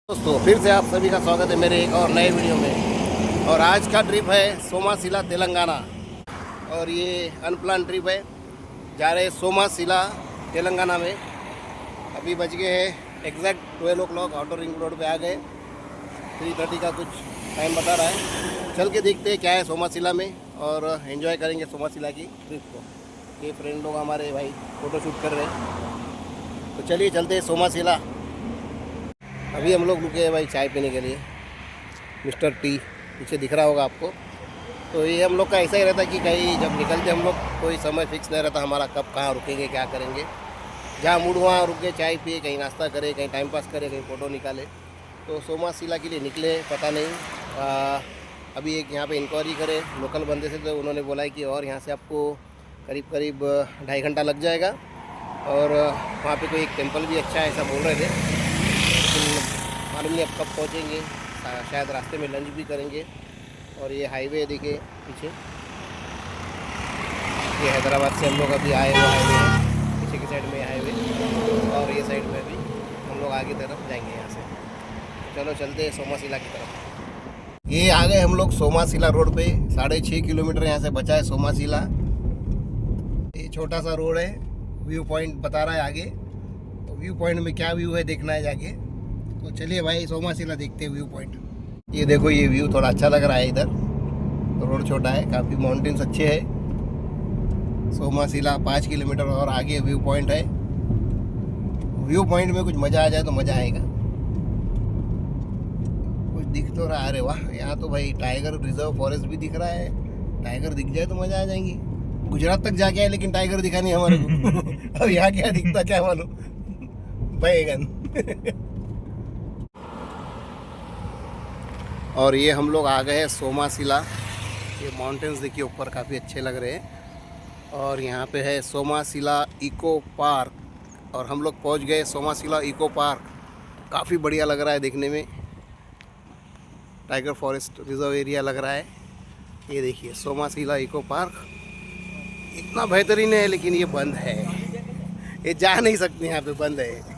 दोस्तों फिर से आप सभी का स्वागत है मेरे एक और नए वीडियो में। और आज का ट्रिप है सोमाशिला तेलंगाना। और ये अनप्लान ट्रिप है, जा रहे सोमाशिला तेलंगाना में। अभी बज गए हैं exact 12 o'clock। Outer ring road पे आ गए। 3:30 का कुछ टाइम बता रहा है। चल के देखते हैं क्या है सोमाशिला में और एंजॉय करेंगे सोमाशिला की ट्रिप को। ये फ्रेंड लोग हमारे भाई फ़ोटो शूट कर रहे हैं, तो चलिए चलते हैं सोमाशिला। अभी हम लोग रुके हैं भाई चाय पीने के लिए। मिस्टर टी पीछे दिख रहा होगा आपको। तो ये हम लोग का ऐसा ही रहता है कि कहीं जब निकलते हम लोग कोई समय फिक्स नहीं रहता हमारा, कब कहाँ रुकेंगे क्या करेंगे। जहाँ मूड वहाँ रुक के चाय पिए, कहीं नाश्ता करें, कहीं टाइम पास करें, कहीं फ़ोटो निकाले। तो सोमाशिला के लिए निकले, पता नहीं अभी एक यहाँ पे इंक्वायरी करे लोकल बंदे से, तो उन्होंने बोला है कि और यहाँ से आपको करीब करीब 2.5 घंटा लग जाएगा। और वहाँ पे कोई एक टेम्पल भी अच्छा है ऐसा बोल रहे थे, लेकिन मालूम नहीं अब कब पहुँचेंगे। शायद रास्ते में लंच भी करेंगे। और ये हाईवे देखिए पीछे, ये हैदराबाद से हम लोग अभी आए हुए हाईवे है, पीछे की साइड में हाईवे, और ये साइड में भी हम लोग आगे तरफ जाएंगे यहाँ से। चलो चलते हैं सोमाशिला की तरफ। ये आ गए हम लोग सोमाशिला रोड पे। 6.5 किलोमीटर यहाँ से बचा है सोमाशिला। ये छोटा सा रोड है, व्यू पॉइंट बता रहा है आगे। तो व्यू पॉइंट में क्या व्यू है देखना है जाके। तो चलिए भाई सोमाशिला देखते हैं व्यू पॉइंट। ये देखो, ये व्यू थोड़ा अच्छा लग रहा है इधर। रोड छोटा है, काफ़ी माउंटेन्स अच्छे हैं। सोमाशिला 5 किलोमीटर और आगे व्यू पॉइंट है। व्यू पॉइंट में कुछ मज़ा आ जाए तो मज़ा आएगा। कुछ दिख तो रहा है, अरे वाह, यहाँ तो भाई टाइगर रिजर्व फॉरेस्ट भी दिख रहा है। टाइगर दिख जाए तो मज़ा आ जाएंगी। गुजरात तक जाके आए लेकिन टाइगर दिखा नहीं हमारे को। अब यहाँ क्या दिखता क्या मालूम। बैगन। और ये हम लोग आ गए हैं सोमाशिला। ये माउंटेन्स देखिए ऊपर, काफ़ी अच्छे लग रहे हैं। और यहाँ पे है सोमाशिला इको पार्क। और हम लोग पहुँच गए सोमाशिला इको पार्क। काफ़ी बढ़िया लग रहा है देखने में, टाइगर फॉरेस्ट रिजर्व एरिया लग रहा है। ये देखिए सोमाशिला इको पार्क इतना बेहतरीन है, लेकिन ये बंद है। ये जा नहीं सकते, यहाँ पे बंद है।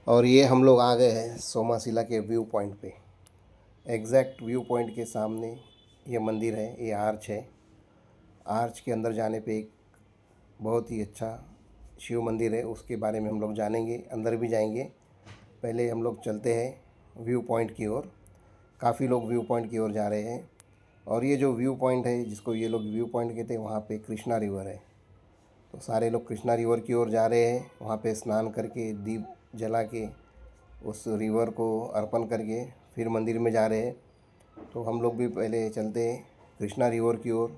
और ये हम लोग आ गए हैं सोमाशिला के व्यू पॉइंट पे। एग्जैक्ट व्यू पॉइंट के सामने ये मंदिर है, ये आर्च है। आर्च के अंदर जाने पे एक बहुत ही अच्छा शिव मंदिर है, उसके बारे में हम लोग जानेंगे, अंदर भी जाएंगे। पहले हम लोग चलते हैं व्यू पॉइंट की ओर। काफ़ी लोग व्यू पॉइंट की ओर जा रहे हैं। और ये जो व्यू पॉइंट है, जिसको ये लोग व्यू पॉइंट कहते हैं, वहाँ पे कृष्णा रिवर है। तो सारे लोग कृष्णा रिवर की ओर जा रहे हैं। वहाँ पे स्नान करके, दीप जला के, उस रिवर को अर्पण करके फिर मंदिर में जा रहे हैं। तो हम लोग भी पहले चलते हैं कृष्णा रिवर की ओर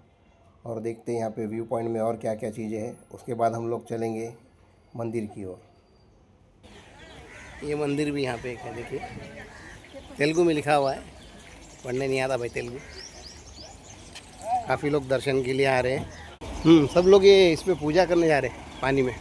और देखते हैं यहाँ पे व्यू पॉइंट में और क्या क्या चीज़ें हैं। उसके बाद हम लोग चलेंगे मंदिर की ओर। ये मंदिर भी यहाँ पे एक है, देखिए तेलुगु में लिखा हुआ है, पढ़ने नहीं आता भाई तेलुगु। काफ़ी लोग दर्शन के लिए आ रहे हैं। सब लोग ये इस पे पूजा करने जा रहे हैं पानी में।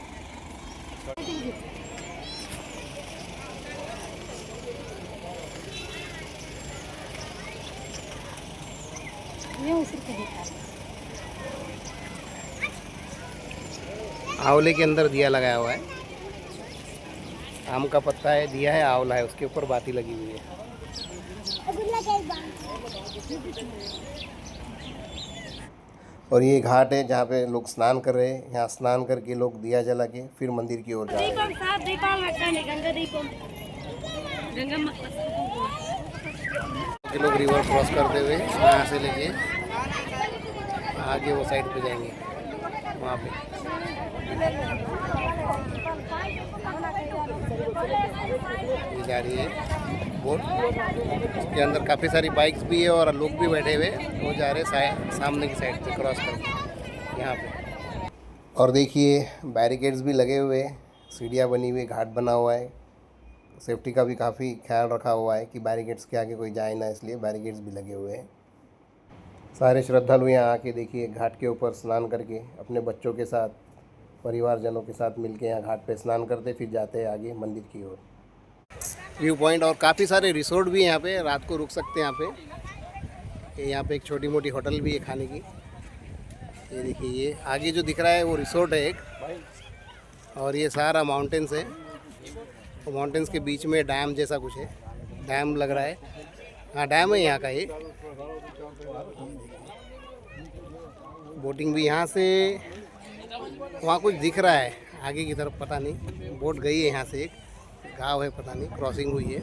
आंवले के अंदर दिया लगाया हुआ है। आम का पत्ता है, दिया है, आंवला है, उसके ऊपर बाती लगी हुई है। और ये घाट है जहाँ पे लोग स्नान कर रहे हैं। यहाँ स्नान करके लोग दिया जला के फिर मंदिर की ओर जा रहे हैं। लोग रिवर क्रॉस करते हुए यहाँ से लेके आगे वो साइड पे जाएंगे, वहाँ पे ये जा रही है बोट। उसके अंदर काफ़ी सारी बाइक्स भी है और लोग भी बैठे हुए, वो जा रहे हैं सामने की साइड पे क्रॉस करके यहाँ पे। और देखिए बैरिकेड्स भी लगे हुए, सीढ़ियाँ बनी हुई, घाट बना हुआ है। सेफ्टी का भी काफ़ी ख्याल रखा हुआ है कि बैरिकेड्स के आगे कोई जाए ना, इसलिए बैरिकेड्स भी लगे हुए हैं। सारे श्रद्धालु यहाँ आके देखिए घाट के ऊपर स्नान करके अपने बच्चों के साथ परिवारजनों के साथ मिलके यहाँ घाट पे स्नान करते फिर जाते हैं आगे मंदिर की ओर। व्यू पॉइंट और काफ़ी सारे रिसोर्ट भी यहाँ पे रात को रुक सकते हैं यहाँ पे। यहाँ पे एक छोटी मोटी होटल भी है खाने की। ये देखिए ये आगे जो दिख रहा है वो रिसोर्ट है एक, और ये सारा माउंटेन्स है। तो माउंटेन्स के बीच में डैम जैसा कुछ है, डैम लग रहा है। हाँ डैम है यहाँ का ये। बोटिंग भी यहाँ से वहाँ कुछ दिख रहा है आगे की तरफ, पता नहीं। बोट गई है यहाँ से, एक गाँव है पता नहीं, क्रॉसिंग हुई है।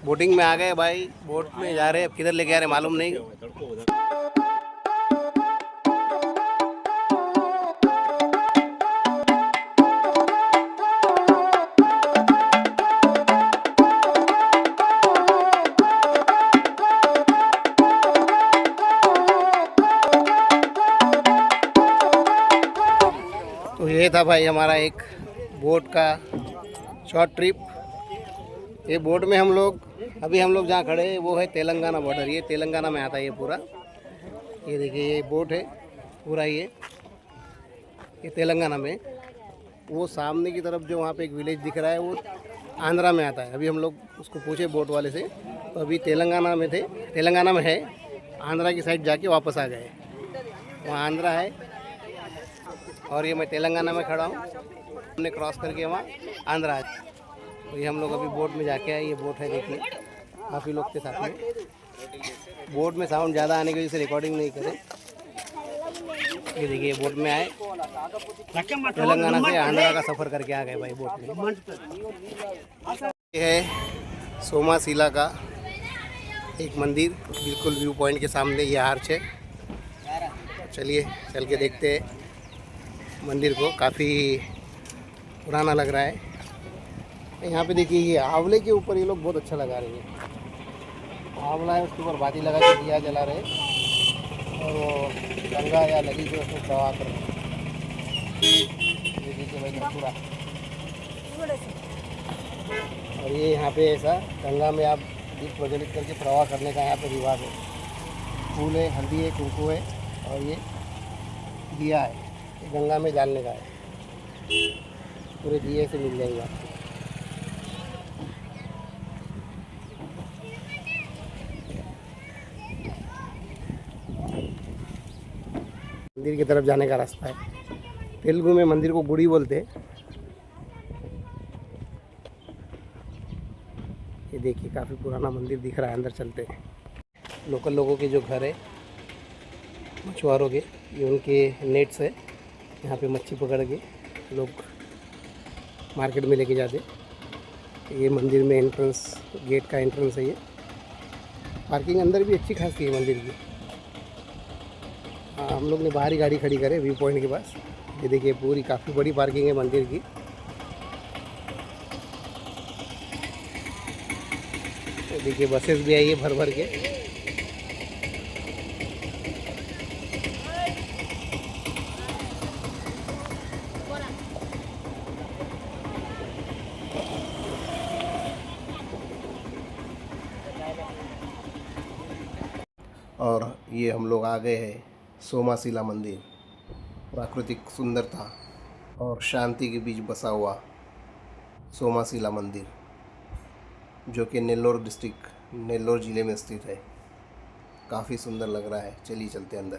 बोटिंग में आ गए भाई, बोट में जा रहे हैं। अब किधर लेके आ रहे मालूम नहीं। तो ये था भाई हमारा एक बोट का शॉर्ट ट्रिप। ये बोट में हम लोग हम लोग जहाँ खड़े हैं वो है तेलंगाना बॉर्डर। ये तेलंगाना में आता है ये पूरा। ये देखिए ये बोट है पूरा, ये तेलंगाना में। वो सामने की तरफ जो वहाँ पे एक विलेज दिख रहा है वो आंध्रा में आता है। अभी हम लोग उसको पूछे बोट वाले से, तो अभी तेलंगाना में थे, तेलंगाना में है। आंध्रा की साइड जाके वापस आ गए। वहाँ आंध्रा है और ये मैं तेलंगाना में खड़ा हूँ। हमने क्रॉस करके वहाँ आंध्रा है। तो ये हम लोग अभी बोट में जाके आए। ये बोट है देखिए, काफ़ी लोग के साथ में। बोट में साउंड ज़्यादा आने की वजह से रिकॉर्डिंग नहीं करे। ये देखिए बोट में आए, तेलंगाना से आंध्रा का सफ़र करके आ गए भाई बोट में। ये है सोमाशिला का एक मंदिर, बिल्कुल व्यू पॉइंट के सामने ये आर्च है। चलिए चल के देखते हैं मंदिर को। काफ़ी पुराना लग रहा है। यहाँ पे देखिए ये आंवले के ऊपर ये लोग बहुत अच्छा लगा रहे हैं। आंवला है, उसके ऊपर बाती लगा के दिया जला रहे हैं और वो गंगा या नदी जो उसमें प्रवाह कर रहे हैं। ये देखिए भाई पूरा। और ये यहाँ पे ऐसा गंगा में आप दीप प्रज्वलित करके प्रवाह करने का यहाँ पे रिवाज है। फूल है, हल्दी है, कुमकुम है और ये दिया है, ये गंगा में डालने का है। पूरे दिए से मिल जाएगा। मंदिर की तरफ जाने का रास्ता है। तेलुगु में मंदिर को गुड़ी बोलते हैं। ये देखिए काफ़ी पुराना मंदिर दिख रहा है। अंदर चलते हैं। लोकल लोगों के जो घर है मछुआरों के, ये उनके नेट्स है। यहाँ पे मच्छी पकड़ के लोग मार्केट में लेके जाते। ये मंदिर में एंट्रेंस, गेट का एंट्रेंस है ये। पार्किंग अंदर भी अच्छी खासी है मंदिर की। हम लोग ने बाहर ही गाड़ी खड़ी करे व्यू पॉइंट के पास। ये देखिए पूरी काफ़ी बड़ी पार्किंग है मंदिर की। तो देखिए बसेस भी आई है भर भर के। और ये हम लोग आ गए हैं सोमाशिला मंदिर। प्राकृतिक सुंदरता और शांति के बीच बसा हुआ सोमाशिला मंदिर, जो कि नेल्लोर डिस्ट्रिक्ट, नेल्लोर ज़िले में स्थित है। काफ़ी सुंदर लग रहा है। चलिए चलते हैं अंदर।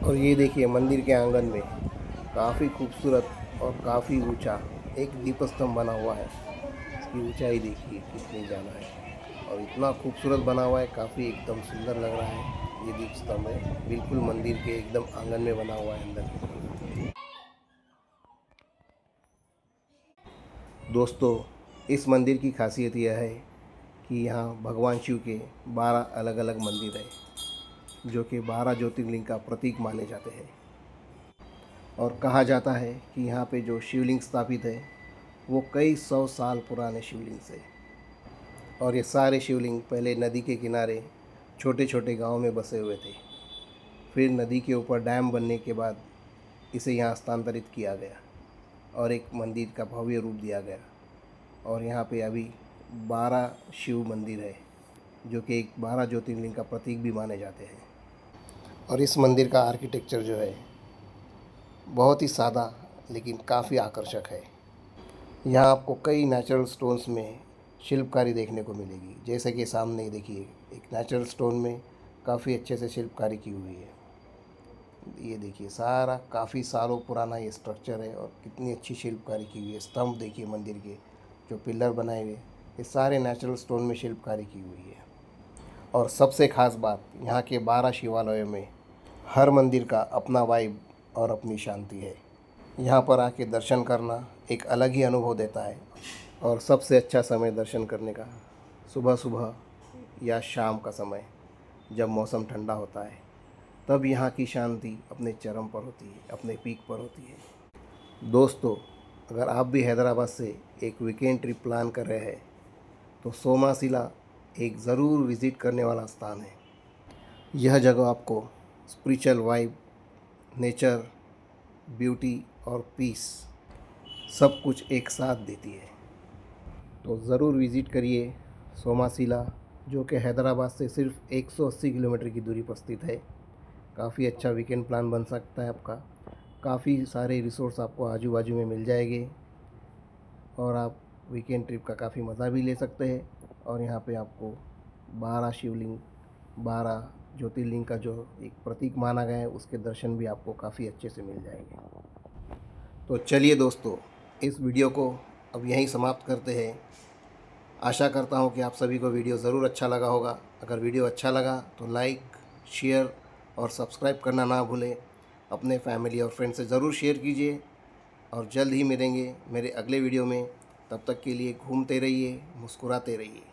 और ये देखिए मंदिर के आंगन में काफ़ी खूबसूरत और काफ़ी ऊंचा एक दीपस्तंभ बना हुआ है। इसकी ऊंचाई देखिए कितनी ज़्यादा है और इतना खूबसूरत बना हुआ है, काफ़ी एकदम सुंदर लग रहा है। ये दीपस्तंभ है, बिल्कुल मंदिर के एकदम आंगन में बना हुआ है अंदर। दोस्तों, इस मंदिर की खासियत यह है कि यहाँ भगवान शिव के 12 अलग अलग मंदिर हैं, जो कि 12 ज्योतिर्लिंग का प्रतीक माने जाते हैं। और कहा जाता है कि यहाँ पे जो शिवलिंग स्थापित है वो कई 100 साल पुराने शिवलिंग से, और ये सारे शिवलिंग पहले नदी के किनारे छोटे छोटे गांव में बसे हुए थे। फिर नदी के ऊपर डैम बनने के बाद इसे यहाँ स्थानांतरित किया गया और एक मंदिर का भव्य रूप दिया गया। और यहाँ पे अभी 12 शिव मंदिर है, जो कि एक 12 ज्योतिर्लिंग का प्रतीक भी माने जाते हैं। और इस मंदिर का आर्किटेक्चर जो है बहुत ही सादा लेकिन काफ़ी आकर्षक है। यहाँ आपको कई नेचुरल स्टोन्स में शिल्पकारी देखने को मिलेगी, जैसे कि सामने देखिए एक नेचुरल स्टोन में काफ़ी अच्छे से शिल्पकारी की हुई है। ये देखिए सारा काफ़ी सालों पुराना ये स्ट्रक्चर है और कितनी अच्छी शिल्पकारी की हुई है। स्तंभ देखिए मंदिर के जो पिलर बनाए हुए, ये सारे नेचुरल स्टोन में शिल्पकारी की हुई है। और सबसे ख़ास बात, यहाँ के 12 शिवालयों में हर मंदिर का अपना वाइब और अपनी शांति है। यहाँ पर आके दर्शन करना एक अलग ही अनुभव देता है। और सबसे अच्छा समय दर्शन करने का सुबह सुबह या शाम का समय, जब मौसम ठंडा होता है, तब यहाँ की शांति अपने चरम पर होती है, अपने पीक पर होती है। दोस्तों, अगर आप भी हैदराबाद से एक वीकेंड ट्रिप प्लान कर रहे हैं तो सोमाशिला एक ज़रूर विज़िट करने वाला स्थान है। यह जगह आपको स्पिरिचुअल वाइब, नेचर, ब्यूटी और पीस सब कुछ एक साथ देती है। तो ज़रूर विज़िट करिए सोमाशिला, जो कि हैदराबाद से सिर्फ 180 किलोमीटर की दूरी पर स्थित है। काफ़ी अच्छा वीकेंड प्लान बन सकता है आपका। काफ़ी सारे रिसोर्स आपको आजू बाजू में मिल जाएंगे और आप वीकेंड ट्रिप का काफ़ी मज़ा भी ले सकते हैं। और यहाँ पे आपको 12 शिवलिंग, 12 ज्योतिर्लिंग का जो एक प्रतीक माना गया है, उसके दर्शन भी आपको काफ़ी अच्छे से मिल जाएंगे। तो चलिए दोस्तों, इस वीडियो को अब यहीं समाप्त करते हैं। आशा करता हूँ कि आप सभी को वीडियो ज़रूर अच्छा लगा होगा। अगर वीडियो अच्छा लगा तो लाइक, शेयर और सब्सक्राइब करना ना भूलें। अपने फैमिली और फ्रेंड से ज़रूर शेयर कीजिए और जल्द ही मिलेंगे मेरे अगले वीडियो में। तब तक के लिए घूमते रहिए, मुस्कुराते रहिए।